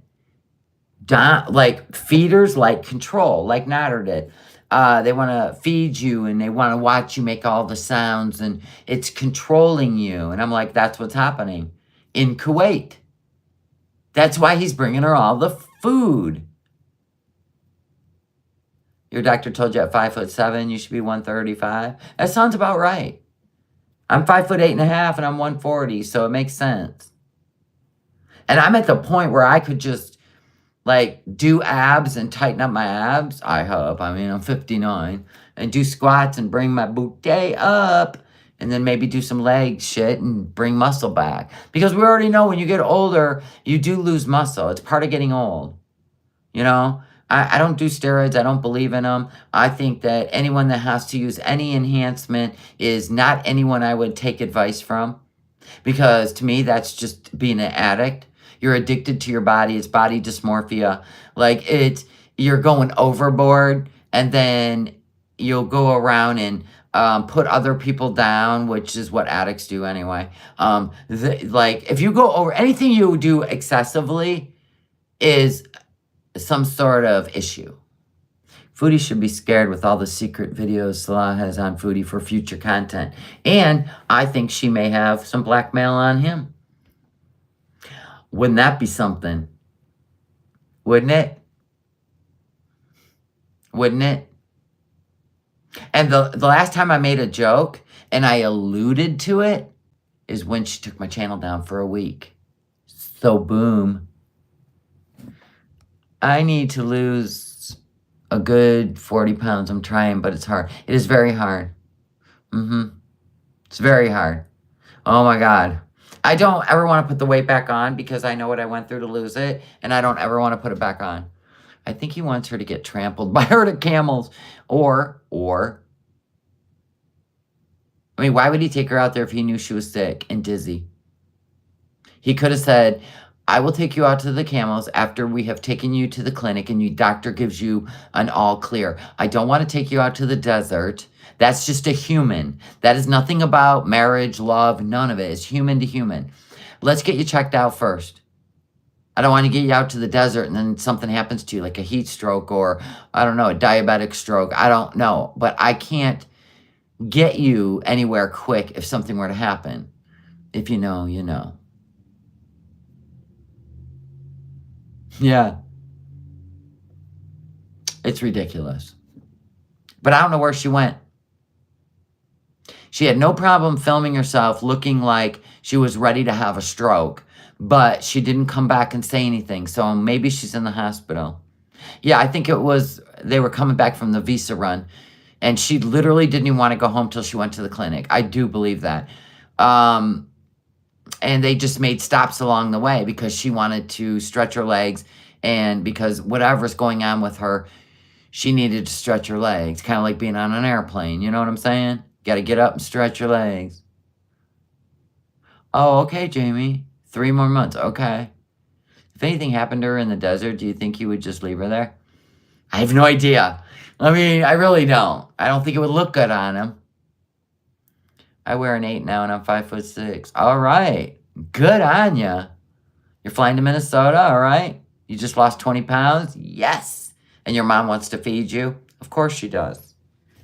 Like feeders like control, like Nader did. They want to feed you and they want to watch you make all the sounds and it's controlling you. And I'm like, that's what's happening in Kuwait. That's why he's bringing her all the food. Your doctor told you at 5'7" you should be 135. That sounds about right. I'm 5'8.5" and I'm 140, so it makes sense. And I'm at the point where I could just like do abs and tighten up my abs. I hope. I mean, I'm 59 and do squats and bring my booty up. And then maybe do some leg shit and bring muscle back. Because we already know when you get older, you do lose muscle. It's part of getting old. You know, I don't do steroids. I don't believe in them. I think that anyone that has to use any enhancement is not anyone I would take advice from. Because to me, that's just being an addict. You're addicted to your body. It's body dysmorphia. Like you're going overboard and then you'll go around and put other people down, which is what addicts do anyway. Like if you go over, anything you do excessively is some sort of issue. Foodie should be scared with all the secret videos Salah has on Foodie for future content. And I think she may have some blackmail on him. Wouldn't that be something? Wouldn't it? Wouldn't it? And the last time I made a joke and I alluded to it is when she took my channel down for a week. So boom. I need to lose a good 40 pounds. I'm trying, but it's hard. It is very hard. It's very hard. Oh my God. I don't ever want to put the weight back on because I know what I went through to lose it, and I don't ever want to put it back on. I think he wants her to get trampled by herd of camels. Or, I mean, why would he take her out there if he knew she was sick and dizzy? He could have said, I will take you out to the camels after we have taken you to the clinic and your doctor gives you an all clear. I don't want to take you out to the desert. That's just a human. That is nothing about marriage, love, none of it. It's human to human. Let's get you checked out first. I don't want to get you out to the desert and then something happens to you, like a heat stroke or, I don't know, a diabetic stroke. I don't know. But I can't get you anywhere quick if something were to happen. If you know, you know. Yeah. It's ridiculous. But I don't know where she went. She had no problem filming herself looking like she was ready to have a stroke. But she didn't come back and say anything. So maybe she's in the hospital. Yeah, I think it was, they were coming back from the visa run. And she literally didn't even want to go home till she went to the clinic. I do believe that. And they just made stops along the way because she wanted to stretch her legs. And because whatever's going on with her, she needed to stretch her legs. Kind of like being on an airplane. You know what I'm saying? Got to get up and stretch your legs. Oh, okay, Jamie. 3 more months. Okay. If anything happened to her in the desert, do you think you would just leave her there? I have no idea. I mean, I really don't. I don't think it would look good on him. I wear an 8 now and I'm 5'6". All right. Good on ya. You're flying to Minnesota, all right? You just lost 20 pounds? Yes. And your mom wants to feed you? Of course she does.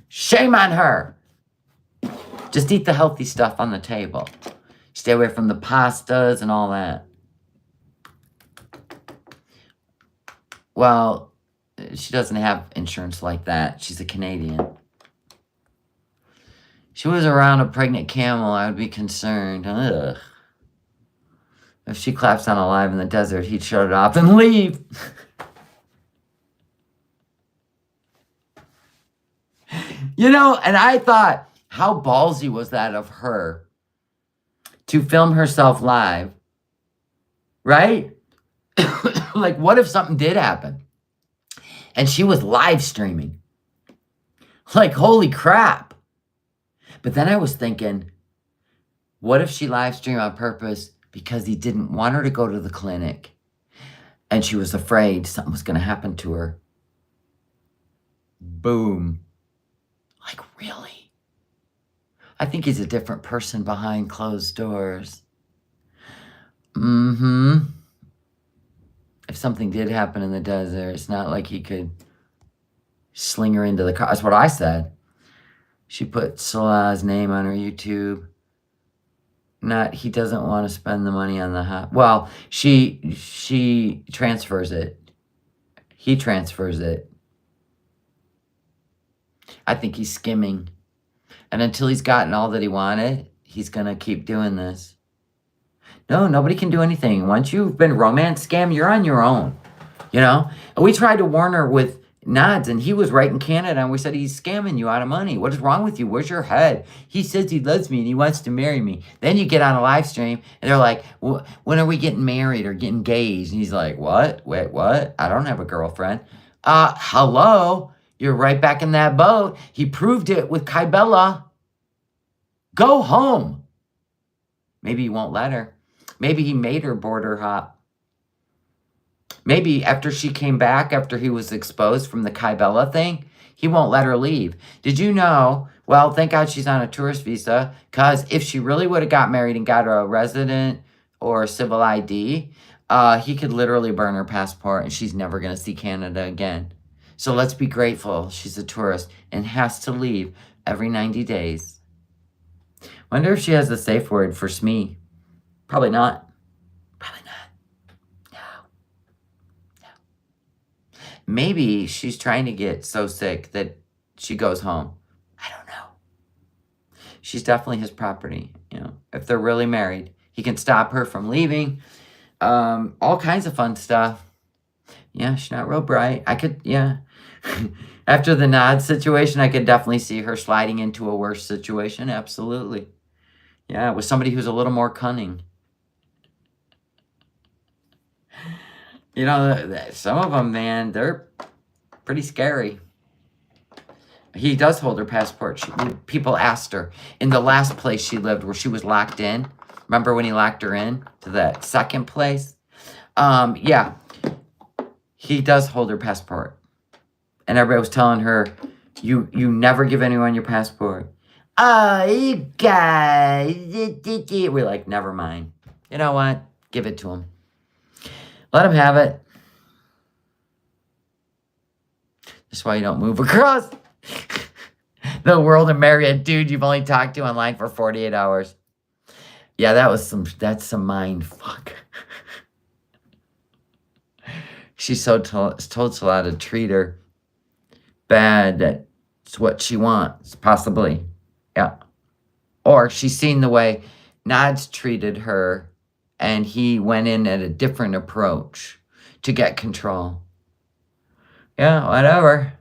Shame on her. Just eat the healthy stuff on the table. Stay away from the pastas and all that. Well, she doesn't have insurance like that. She's a Canadian. She was around a pregnant camel, I would be concerned. Ugh. If she claps on alive in the desert, he'd shut it off and leave. You know, and I thought, how ballsy was that of her to film herself live, right? Like, what if something did happen? And she was live streaming. Like, holy crap. But then I was thinking, what if she live streamed on purpose because he didn't want her to go to the clinic and she was afraid something was going to happen to her? Boom. Like, really? I think he's a different person behind closed doors. If something did happen in the desert, it's not like he could Sling her into the car. That's what I said. She put Salah's name on her YouTube. He doesn't want to spend the money on the hot. Well, she transfers it. He transfers it. I think he's skimming. And until he's gotten all that he wanted, he's going to keep doing this. No, nobody can do anything. Once you've been romance scammed, you're on your own. You know? And we tried to warn her with Nods, and he was right in Canada, and we said, he's scamming you out of money. What is wrong with you? Where's your head? He says he loves me, and he wants to marry me. Then you get on a live stream, and they're like, when are we getting married or getting engaged? And he's like, what? Wait, what? I don't have a girlfriend. Hello? You're right back in that boat. He proved it with Kybella. Go home. Maybe he won't let her. Maybe he made her border hop. Maybe after she came back, after he was exposed from the Kybella thing, he won't let her leave. Did you know? Well, thank God she's on a tourist visa, because if she really would have got married and got a resident or a civil ID, he could literally burn her passport and she's never going to see Canada again. So let's be grateful she's a tourist and has to leave every 90 days. Wonder if she has a safe word for SME. Probably not. Probably not. No. Maybe she's trying to get so sick that she goes home. I don't know. She's definitely his property. You know, if they're really married, he can stop her from leaving. All kinds of fun stuff. Yeah, she's not real bright. Yeah. After the Nod situation, I could definitely see her sliding into a worse situation. Absolutely. Yeah, with somebody who's a little more cunning. You know, some of them, man, they're pretty scary. He does hold her passport. People asked her in the last place she lived where she was locked in. Remember when he locked her in to that second place? Yeah, he does hold her passport. And everybody was telling her, you never give anyone your passport. Oh, you guys. We're like, never mind. You know what? Give it to him. Let him have it. That's why you don't move across the world and marry a dude you've only talked to online for 48 hours. Yeah, that's some mind fuck. She's so told Salah to treat her bad. That's what she wants, possibly. Yeah. Or she's seen the way Nods treated her, and he went in at a different approach to get control. Yeah, whatever.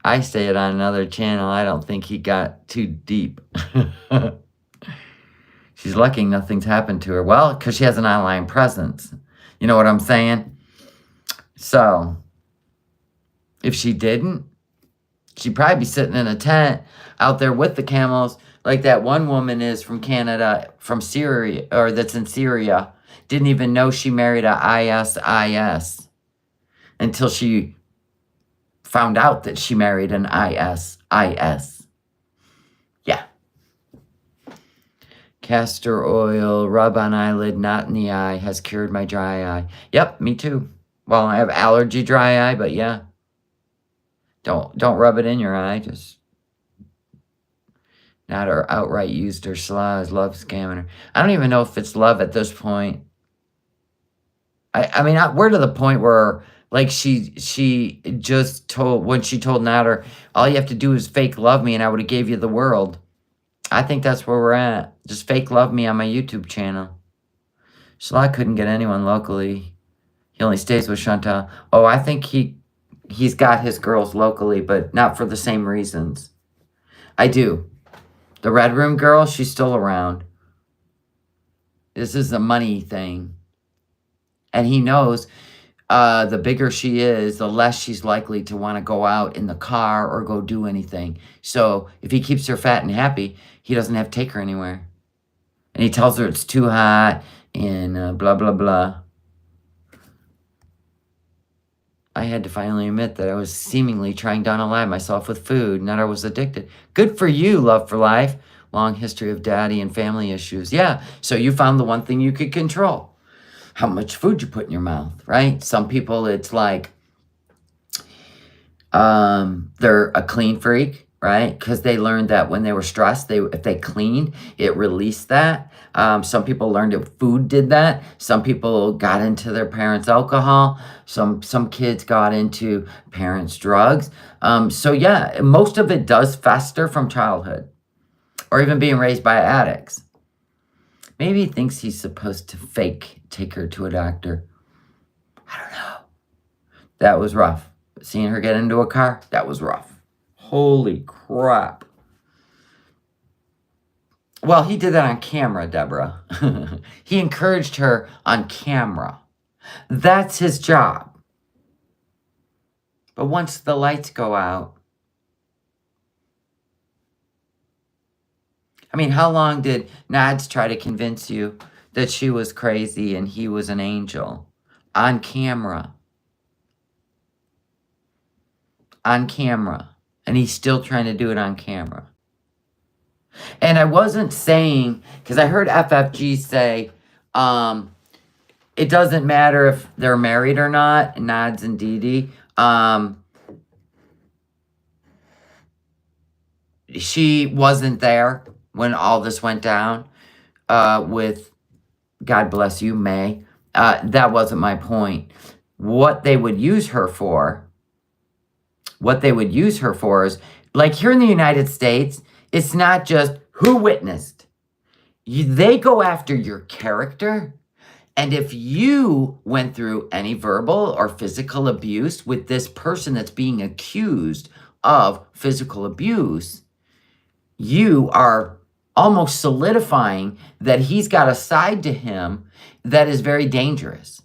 I say it on another channel. I don't think he got too deep. She's lucky nothing's happened to her. Well, because she has an online presence. You know what I'm saying? So, if she didn't, she'd probably be sitting in a tent out there with the camels, like that one woman is from Canada, from Syria, or that's in Syria. Didn't even know she married a ISIS until she found out that she married an ISIS. Yeah. Castor oil, rub on eyelid, not in the eye, has cured my dry eye. Yep, me too. Well, I have allergy dry eye, but yeah. Don't rub it in your eye. Just not her outright used her slaws, love scamming her. I don't even know if it's love at this point. I mean, we're to the point where, like, she just told, when she told Nader, all you have to do is fake love me and I would have gave you the world. I think that's where we're at. Just fake love me on my YouTube channel. Shalak couldn't get anyone locally. He only stays with Chantal. Oh, I think he's got his girls locally, but not for the same reasons. I do. The Red Room girl, she's still around. This is a money thing. And he knows the bigger she is, the less she's likely to want to go out in the car or go do anything. So if he keeps her fat and happy, he doesn't have to take her anywhere. And he tells her it's too hot and blah, blah, blah. I had to finally admit that I was seemingly trying to unalive myself with food, and that I was addicted. Good for you, Love for Life. Long history of daddy and family issues. Yeah, so you found the one thing you could control. how much food you put in your mouth, right? Some people, it's like, they're a clean freak, right? Because they learned that when they were stressed, if they cleaned, it released that. Some people learned that food did that. Some people got into their parents' alcohol. Some kids got into parents' drugs. So yeah, most of it does fester from childhood, or even being raised by addicts. Maybe he thinks he's supposed to take her to a doctor. I don't know. That was rough. Seeing her get into a car, that was rough. Holy crap. Well, he did that on camera, Deborah. He encouraged her on camera. That's his job. But once the lights go out, I mean, how long did Nads try to convince you that she was crazy and he was an angel? On camera. On camera. And he's still trying to do it on camera. And I wasn't saying, because I heard FFG say, it doesn't matter if they're married or not, Nads and Dee Dee. She wasn't there when all this went down with, God bless you, May. That wasn't my point. What they would use her for is, like here in the United States, it's not just who witnessed. They go after your character. And if you went through any verbal or physical abuse with this person that's being accused of physical abuse, you are almost solidifying that he's got a side to him that is very dangerous.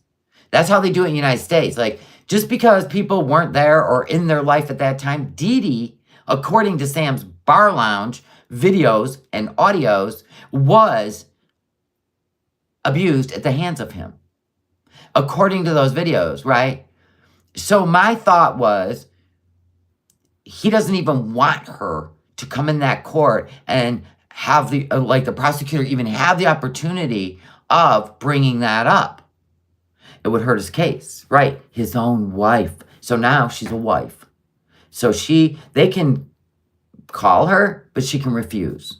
That's how they do it in the United States. Like, just because people weren't there or in their life at that time, Dee Dee, according to Sam's Bar Lounge videos and audios, was abused at the hands of him. According to those videos, right? So my thought was, he doesn't even want her to come in that court and have the, like the prosecutor even have the opportunity of bringing that up. It would hurt his case, right? His own wife. So now she's a wife. So they can call her, but she can refuse.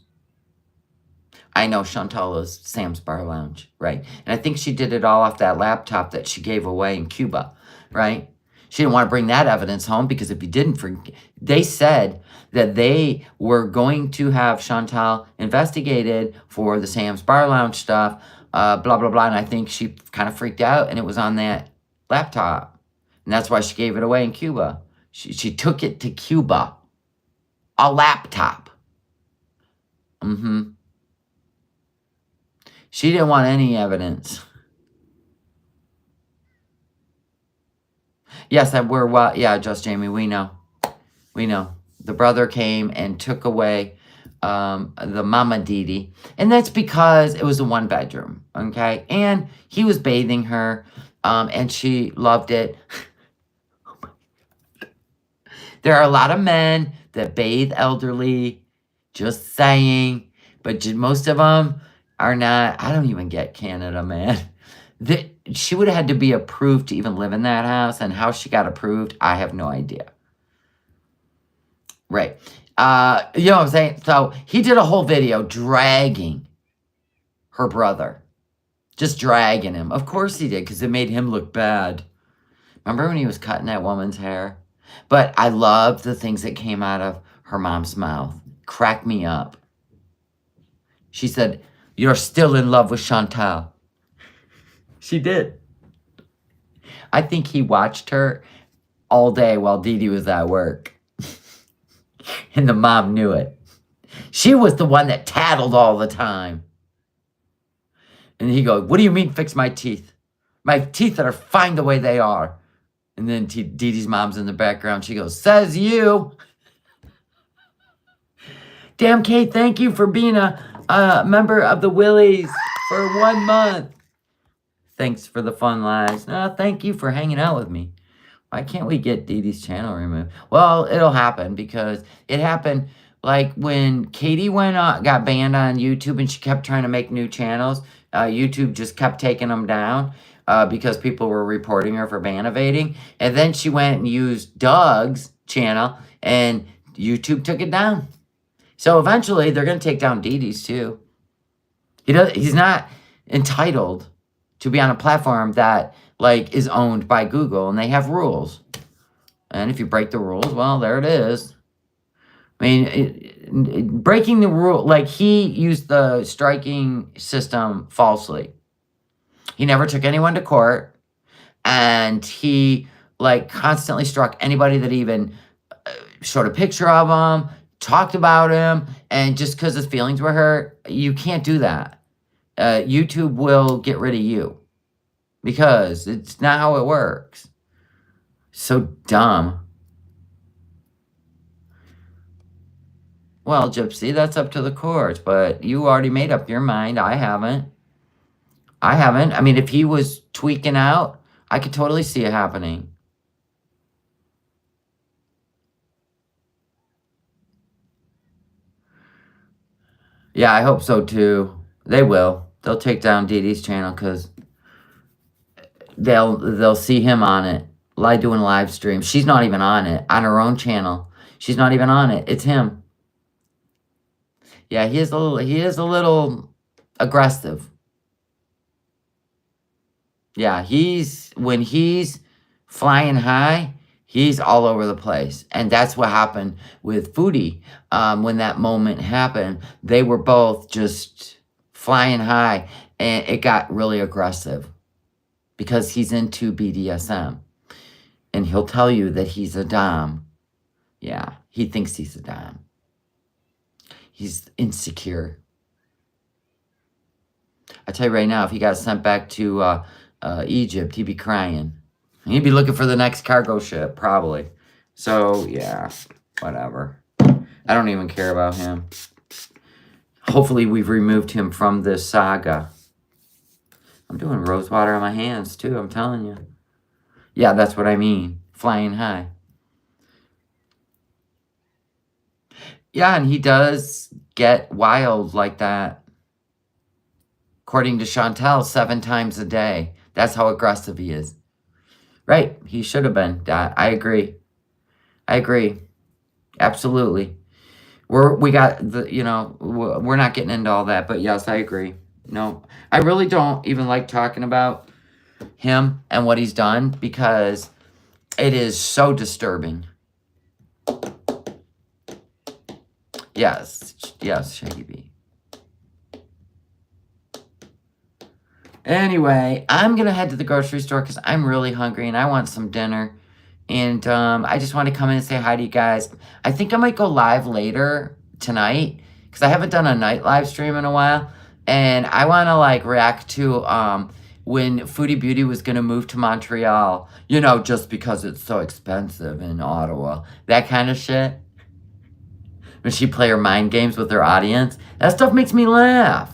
I know Chantal is Sam's Bar Lounge, right? And I think she did it all off that laptop that she gave away in Cuba, right? She didn't want to bring that evidence home because if you didn't, they said that they were going to have Chantal investigated for the Sam's Bar Lounge stuff, blah, blah, blah. And I think she kind of freaked out and it was on that laptop. And that's why she gave it away in Cuba. She took it to Cuba. A laptop. She didn't want any evidence. Yes, just Jamie, we know. The brother came and took away the Mama Dee Dee. And that's because it was a 1-bedroom, okay? And he was bathing her, and she loved it. Oh my God. There are a lot of men that bathe elderly, just saying. But most of them are not. I don't even get Canada, man. She would have had to be approved to even live in that house, and how she got approved, I have no idea. Right. You know what I'm saying? So he did a whole video dragging her brother. Just dragging him. Of course he did, because it made him look bad. Remember when he was cutting that woman's hair? But I loved the things that came out of her mom's mouth. Cracked me up. She said, "You're still in love with Chantal." She did. I think he watched her all day while Dee Dee was at work. And the mom knew it. She was the one that tattled all the time. And he goes, "What do you mean fix my teeth? My teeth are fine the way they are." And then Dee Dee's mom's in the background. She goes, "Says you." Damn, Kate, thank you for being a member of the Willies for 1 month. Thanks for the fun lives. Thank you for hanging out with me. Why can't we get Dee Dee's channel removed? Well, it'll happen because it happened like when Katie got banned on YouTube and she kept trying to make new channels. YouTube just kept taking them down. because people were reporting her for ban evading. And then she went and used Doug's channel, and YouTube took it down. So eventually, they're going to take down Dee Dee's too. He's not entitled to be on a platform that like is owned by Google, and they have rules. And if you break the rules, well, there it is. I mean, breaking the rule, like he used the striking system falsely. He never took anyone to court, and he like constantly struck anybody that even showed a picture of him, talked about him, and just because his feelings were hurt, you can't do that. YouTube will get rid of you because it's not how it works. So dumb. Well, Gypsy, that's up to the courts, but you already made up your mind. I haven't. I mean, if he was tweaking out, I could totally see it happening. Yeah, I hope so too. They will. They'll take down Dee Dee's channel because they'll see him on it, like doing live streams. She's not even on it, on her own channel. She's not even on it. It's him. Yeah, he is a little aggressive. Yeah, when he's flying high, he's all over the place. And that's what happened with Foodie. When that moment happened, they were both just flying high, and it got really aggressive because he's into BDSM. And he'll tell you that he's a dom. Yeah, he thinks he's a dom. He's insecure. I tell you right now, if he got sent back to Egypt, he'd be crying. He'd be looking for the next cargo ship, probably. So, yeah, whatever. I don't even care about him. Hopefully, we've removed him from this saga. I'm doing rose water on my hands, too, I'm telling you. Yeah, that's what I mean. Flying high. Yeah, and he does get wild like that. According to Chantel, 7 times a day. That's how aggressive he is. Right, he should have been. I agree. Absolutely. We're not getting into all that, but yes, I agree. No, I really don't even like talking about him and what he's done because it is so disturbing. Yes, Shaggy B. Anyway, I'm going to head to the grocery store because I'm really hungry and I want some dinner. And I just want to come in and say hi to you guys. I think I might go live later tonight because I haven't done a night live stream in a while. And I want to like react to when Foodie Beauty was going to move to Montreal. You know, just because it's so expensive in Ottawa. That kind of shit. When she play her mind games with her audience. That stuff makes me laugh.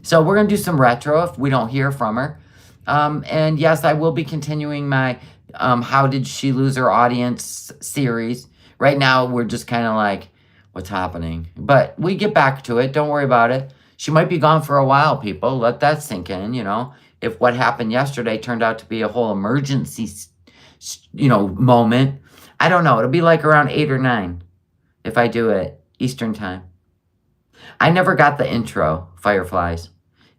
So we're going to do some retro if we don't hear from her. And yes, I will be continuing my How Did She Lose Her Audience series. Right now, we're just kind of like, what's happening? But we get back to it. Don't worry about it. She might be gone for a while, people. Let that sink in, you know. If what happened yesterday turned out to be a whole emergency, moment. I don't know. It'll be like around 8 or 9 if I do it Eastern time. I never got the intro, Fireflies.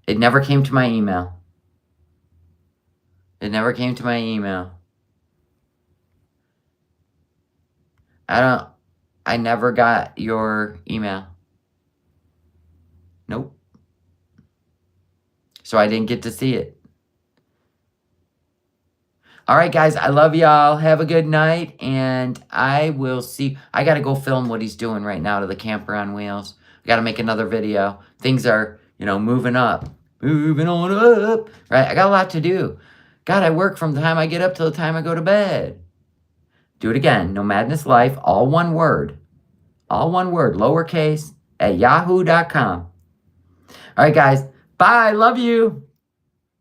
It never came to my email. I never got your email. Nope. So I didn't get to see it. All right, guys, I love y'all. Have a good night, and I will see. I got to go film what he's doing right now to the camper on wheels. I got to make another video. Things are, moving up. Moving on up. Right? I got a lot to do. God, I work from the time I get up till the time I go to bed. Do it again. NOmadness Life, all one word. All one word, lowercase, at yahoo.com. All right, guys. Bye. Love you.